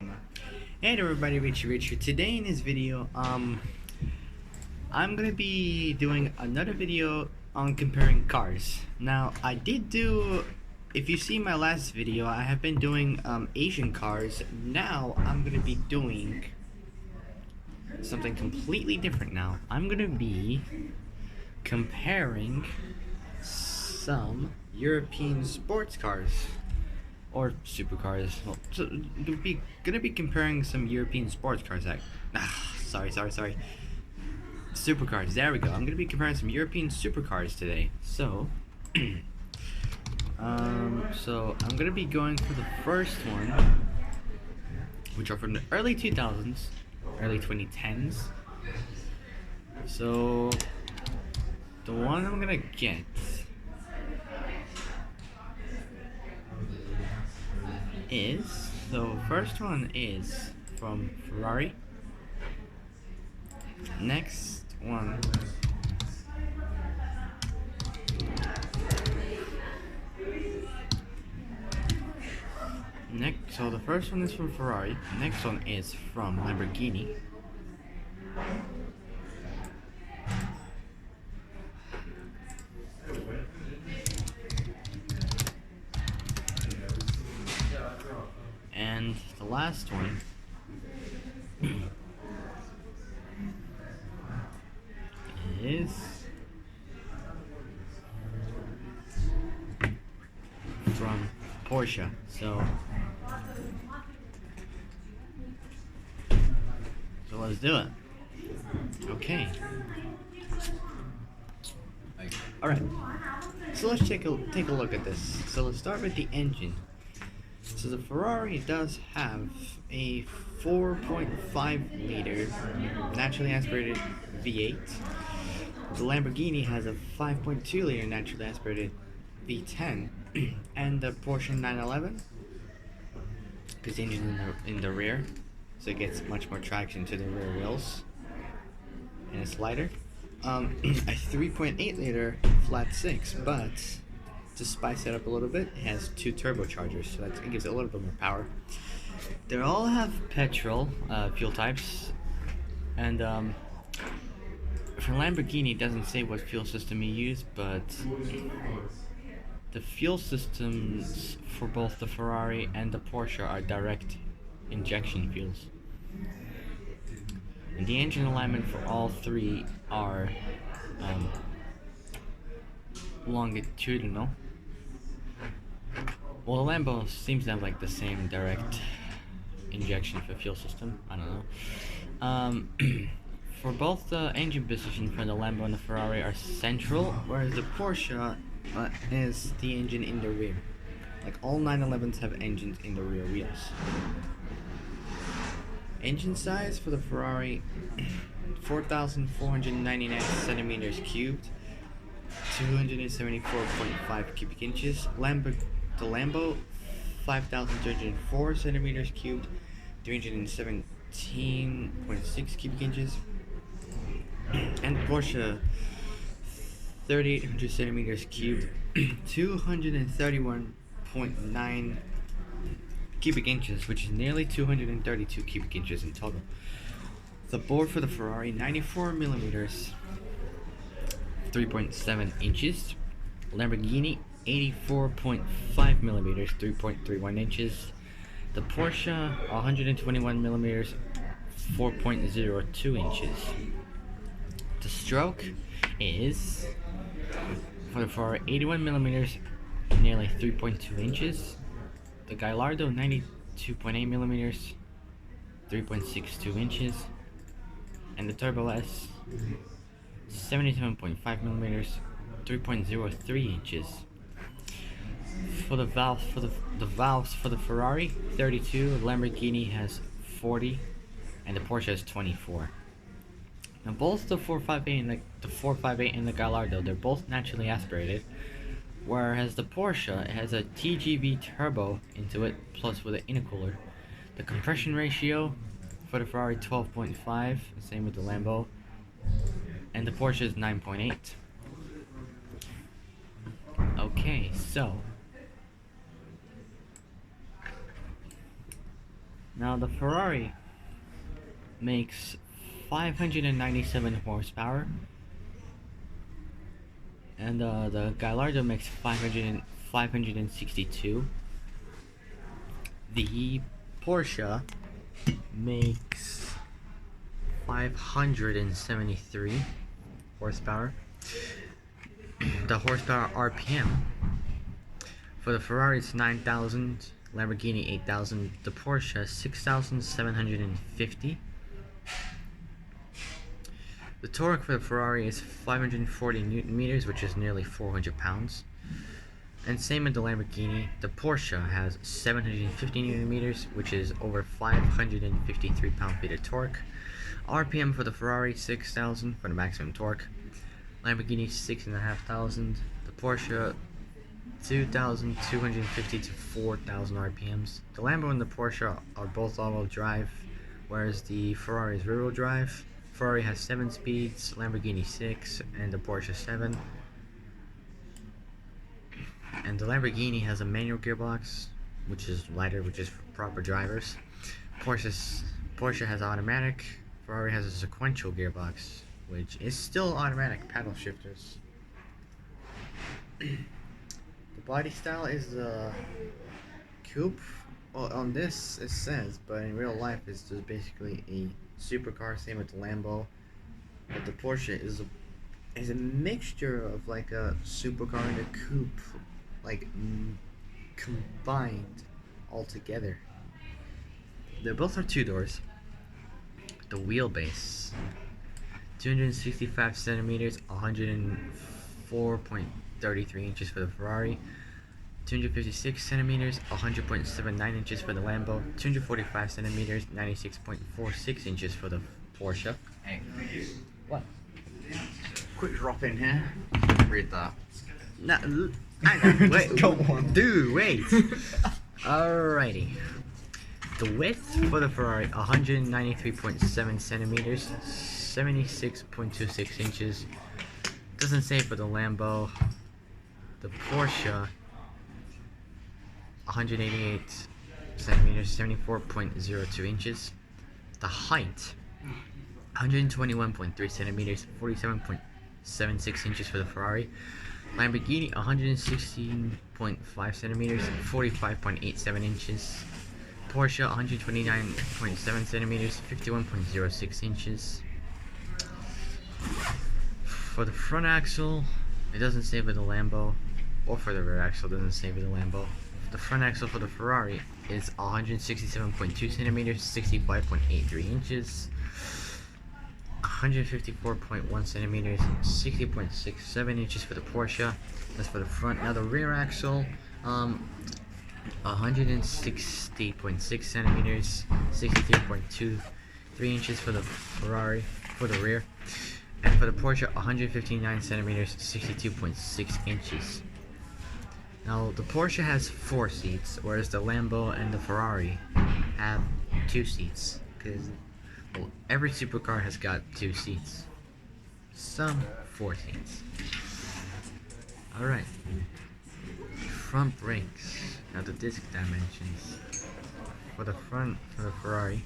Hey everybody, Richie. Today in this video, I'm gonna be doing another video on comparing cars. Now, if you see my last video, I have been doing Asian cars. Now, I'm gonna be doing something completely different now. I'm gonna be comparing some European sports cars. Or supercars. Well, so gonna be comparing some European sports cars. Sorry. Supercars. There we go. I'm gonna be comparing some European supercars today. So I'm gonna be going for the first one, which are from the early 2000s, early 2010s. So the one I'm gonna get is first one is from Ferrari. Next one so the first one is from Ferrari. Next one is from Lamborghini. And the last one is from Porsche. So let's do it. Okay. Alright. So let's take a look at this. So let's start with the engine. So the Ferrari does have a 4.5 liter naturally aspirated V8. The Lamborghini has a 5.2 liter naturally aspirated V10, and the Porsche 911, because the engine in the rear, so it gets much more traction to the rear wheels, and it's lighter. A 3.8 liter flat six, but to spice it up a little bit, it has two turbochargers, so it gives it a little bit more power. They all have petrol fuel types, and for Lamborghini, it doesn't say what fuel system you use, but the fuel systems for both the Ferrari and the Porsche are direct injection fuels. And the engine alignment for all three are longitudinal. Well, the Lambo seems to have like the same direct injection for fuel system. I don't know. For both the engine position for the Lambo and the Ferrari are central, whereas the Porsche is the engine in the rear. Like all 911s have engines in the rear wheels. Engine size for the Ferrari, 4,499 centimeters cubed, 274.5 cubic inches. The Lambo, 5,204 centimeters cubed, 317.6 cubic inches. And Porsche, 3,800 centimeters cubed, 231.9 cubic inches, which is nearly 232 cubic inches in total. The board for the Ferrari, 94 millimeters, 3.7 inches. Lamborghini, 84.5 millimeters, 3.31 inches. The Porsche, 121 millimeters, 4.02 inches. The stroke is, for the Ferrari, 81 millimeters, nearly 3.2 inches. The Gallardo, 92.8 millimeters, 3.62 inches. And the Turbo S, 77.5 millimeters, 3.03 inches. For the valves for the Ferrari, 32. Lamborghini has 40, and the Porsche has 24. Now both the 458 and the Gallardo, they're both naturally aspirated, whereas the Porsche, it has a TGV turbo into it, plus with an intercooler. The compression ratio for the Ferrari, 12.5, same with the Lambo, and the Porsche is 9.8. Okay, so Now the Ferrari makes 597 horsepower, and the Gallardo makes 562. The Porsche makes 573 horsepower. The horsepower RPM for the Ferrari is 9,000, Lamborghini 8,000, the Porsche 6,750. The torque for the Ferrari is 540 Newton meters, which is nearly 400 pounds. And same with the Lamborghini, the Porsche has 750 Newton meters, which is over 553 pound-feet of torque. RPM for the Ferrari 6,000 for the maximum torque. Lamborghini 6,500. The Porsche 2,250 to 4,000 RPMs. The Lambo and the Porsche are both all-wheel drive, whereas the Ferrari is rear-wheel drive. Ferrari has 7 speeds, Lamborghini 6, and the Porsche 7. And the Lamborghini has a manual gearbox, which is lighter, which is for proper drivers. Porsche has automatic. Ferrari has a sequential gearbox, which is still automatic paddle shifters. The body style is a coupe. Well, on this it says, but in real life it's just basically a supercar. Same with the Lambo, but the Porsche is a mixture of like a supercar and a coupe, like combined all together. They both are 2 doors. The wheelbase 265 centimeters, 104.33 inches for the Ferrari. 256 centimeters, 100.79 inches for the Lambo. 245 centimeters, 96.46 inches for the Porsche. Hey, What? quick drop in here. Read that. No, hang on, wait, Go on. dude, wait. Alrighty. The width for the Ferrari, 193.7 centimeters, 76.26 inches. Doesn't say for the Lambo. The Porsche, 188 centimeters, 74.02 inches. The height, 121.3 centimeters, 47.76 inches for the Ferrari. Lamborghini, 116.5 centimeters, 45.87 inches. Porsche, 129.7 centimeters, 51.06 inches. For the front axle, it doesn't say for the Lambo, or for the rear axle, it doesn't say for the Lambo. The front axle for the Ferrari is 167.2 centimeters, 65.83 inches. 154.1 centimeters, 60.67 inches for the Porsche. That's for the front. Now the rear axle, 160.6 centimeters, 63.23 inches for the Ferrari, for the rear. And for the Porsche, 159 centimeters, 62.6 inches. Now the Porsche has 4 seats, whereas the Lambo and the Ferrari have 2 seats. Because every supercar has got 2 seats. Some 4 seats. Alright. Front brakes. Now the disc dimensions. For the front, for the Ferrari,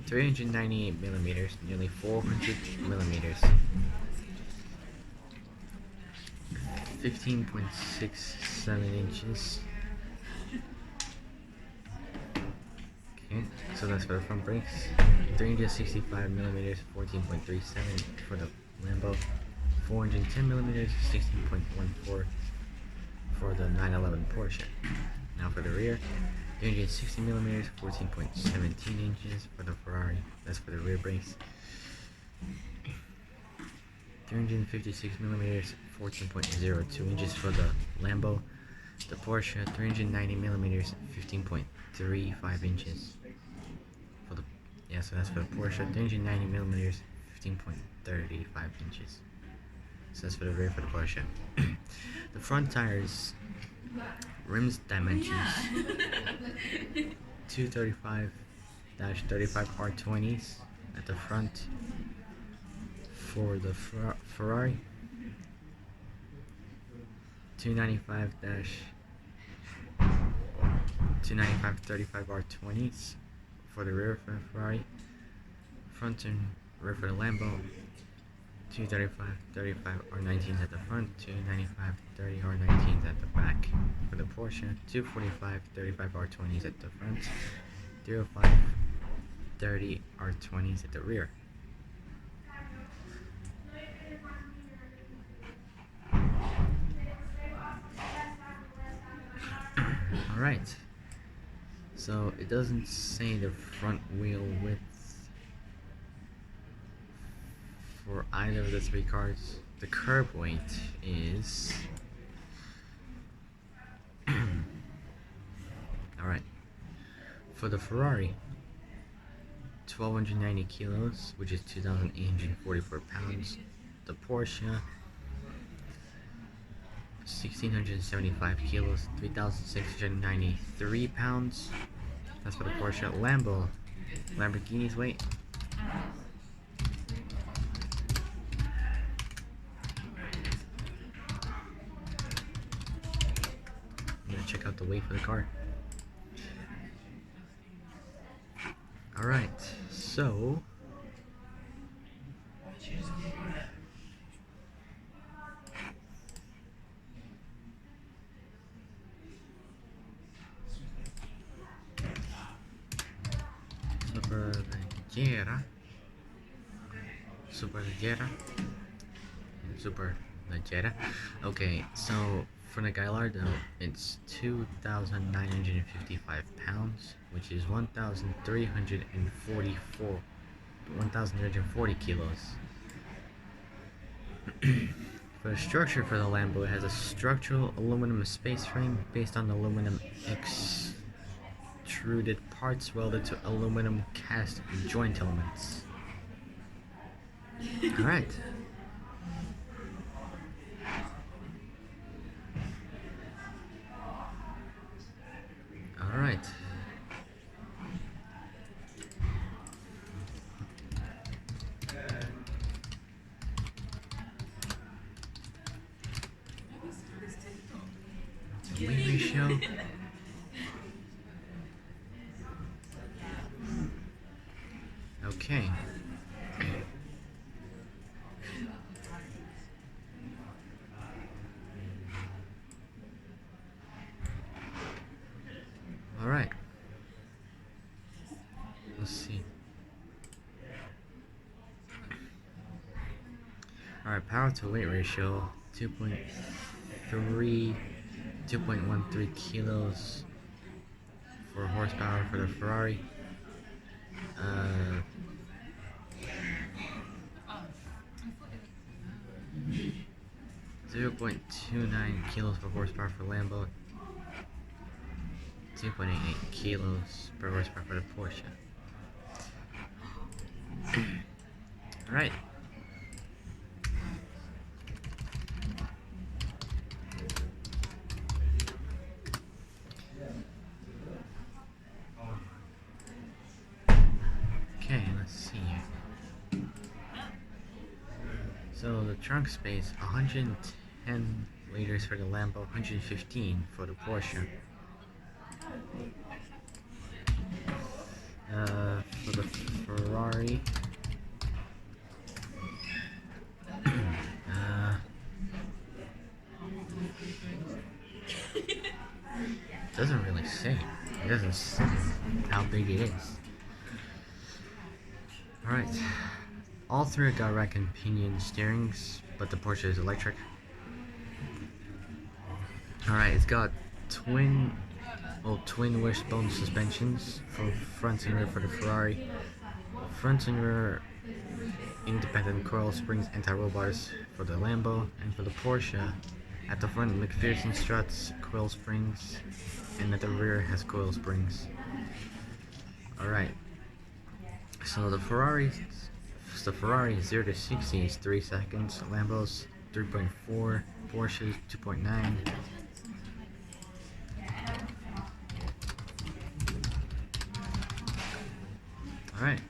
398 millimeters, nearly 400 millimeters. 15.67 inches. Okay, so that's for the front brakes. 365 millimeters, 14.37 for the Lambo. 410 millimeters, 16.14 for the 911 Porsche. Now for the rear, 360 millimeters, 14.17 inches for the Ferrari. That's for the rear brakes. 356 millimeters, 14.02 inches for the Lambo. The Porsche, 390 millimeters, 15.35 inches for the, yeah, so that's for the Porsche. 390 millimeters, 15.35 inches. So that's for the rear for the Porsche. The front tires, rims dimensions, 235-35 R20s at the front for the Ferrari, 295 295/35 R20s for the rear for the Ferrari. Front and rear for the Lambo. 235/35 R19s at the front. 295/30 R19s at the back for the Porsche. 245/35 R20s at the front. 305/30 R20s at the rear. Alright, so it doesn't say the front wheel width for either of the three cars. The curb weight is alright. For the Ferrari, 1,290 kilos, which is 2,844 pounds. The Porsche, 1,675 kilos, 3,693 pounds. That's for the Porsche. Lamborghini's weight. I'm gonna check out the weight for the car. Alright, so Superleggera. Okay, so for the Gallardo, it's 2,955 pounds, which is 1,340 kilos. For the structure for the Lambo, it has a structural aluminum space frame based on aluminum extruded parts welded to aluminum cast joint elements. Alright. Alright. The weight ratio. Okay. Alright. Let's see. Alright, power to weight ratio 2.13 kilos for horsepower for the Ferrari. 0.29 kilos per horsepower for Lambo. 2.88 kilos per horsepower for the Porsche. Alright. Okay, let's see here. So the trunk space, 110 liters for the Lambo, 115 for the Porsche. For the Ferrari, doesn't really say. It doesn't say how big it is. Alright. All three got rack and pinion steerings, but the Porsche is electric. Alright, it's got twin wishbone suspensions for front and rear for the Ferrari. Front and rear independent coil springs anti-roll bars for the Lambo, and for the Porsche, at the front McPherson struts, coil springs, and at the rear has coil springs. Alright, so the Ferrari 0 to 60 is 3 seconds, Lambo's 3.4, Porsche's 2.9. Alright,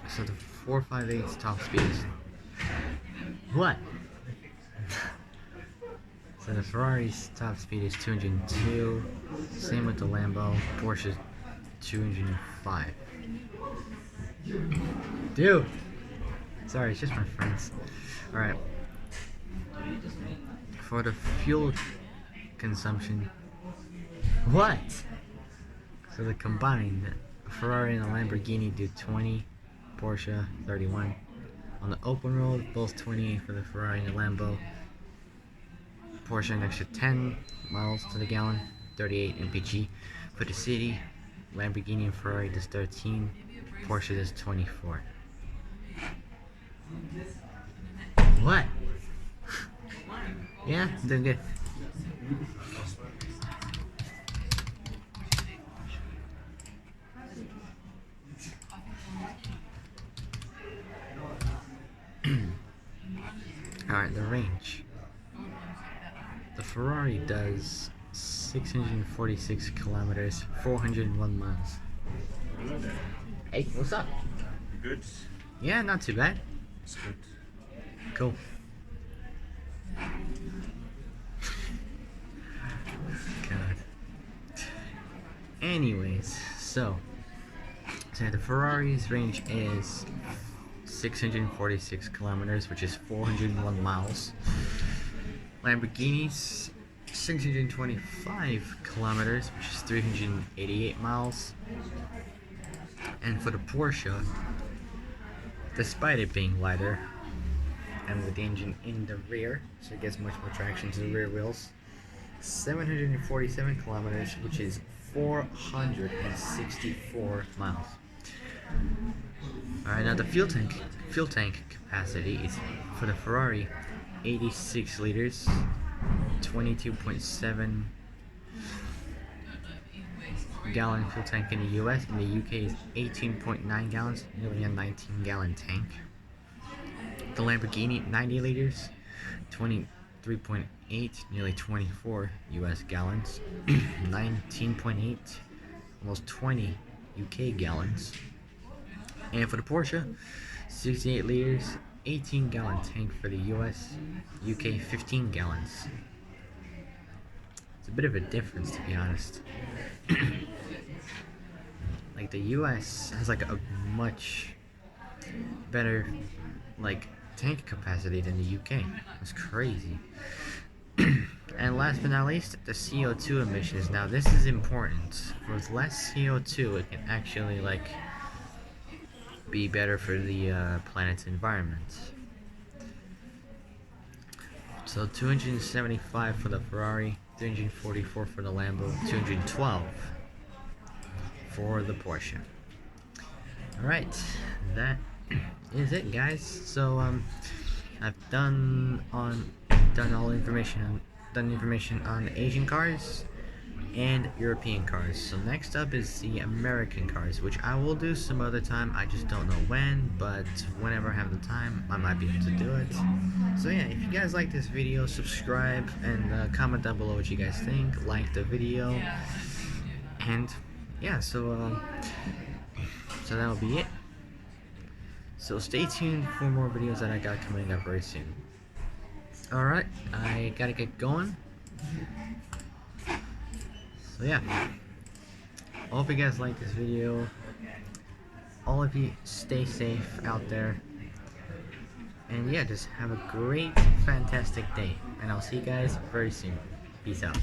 so the 4.58 top speed is what? So So the Ferrari's top speed is 202. Same with the Lambo. Porsche 205. Dude! Sorry, it's just my friends. Alright. For the fuel consumption. What? So the combined Ferrari and the Lamborghini do 20, Porsche 31. On the open road, both 28 for the Ferrari and the Lambo. Porsche an extra 10 miles to the gallon, 38 mpg. For the city, Lamborghini and Ferrari does 13, Porsche does 24. What? Yeah, I'm doing good. Alright, the range. The Ferrari does 646 kilometers, 401 miles. Hey, what's up? Good. Yeah, not too bad. It's good. Cool. God. Anyways, so the Ferrari's range is 646 kilometers, which is 401 miles. Lamborghini's 625 kilometers, which is 388 miles. And for the Porsche, despite it being lighter and with the engine in the rear, so it gets much more traction to the rear wheels, 747 kilometers, which is 464 miles. Alright, now the fuel tank capacity is for the Ferrari 86 liters, 22.7 gallon fuel tank in the US. In the UK is 18.9 gallons, nearly a 19-gallon tank. The Lamborghini 90 liters, 23.8, nearly 24 US gallons, 19.8, almost 20 UK gallons. And for the Porsche, 68 liters, 18-gallon tank for the US, UK 15 gallons. It's a bit of a difference, to be honest. Like the US has like a much better like tank capacity than the UK. It's crazy. And last but not least, the CO2 emissions. Now this is important. With less CO2, it can actually like be better for the planet's environment. So 275 for the Ferrari, 344 for the Lambo, 212 for the Porsche. Alright, that is it, guys. So I've done information on Asian cars and European cars. So next up is the American cars, which I will do some other time. I just don't know when, but whenever I have the time, I might be able to do it. So yeah, if you guys like this video, subscribe and comment down below what you guys think. Like the video, and yeah, so that'll be it. So stay tuned for more videos that I got coming up very soon. Alright, I gotta get going. So yeah, I hope you guys like this video. All of you stay safe out there. And yeah, just have a great, fantastic day. And I'll see you guys very soon. Peace out.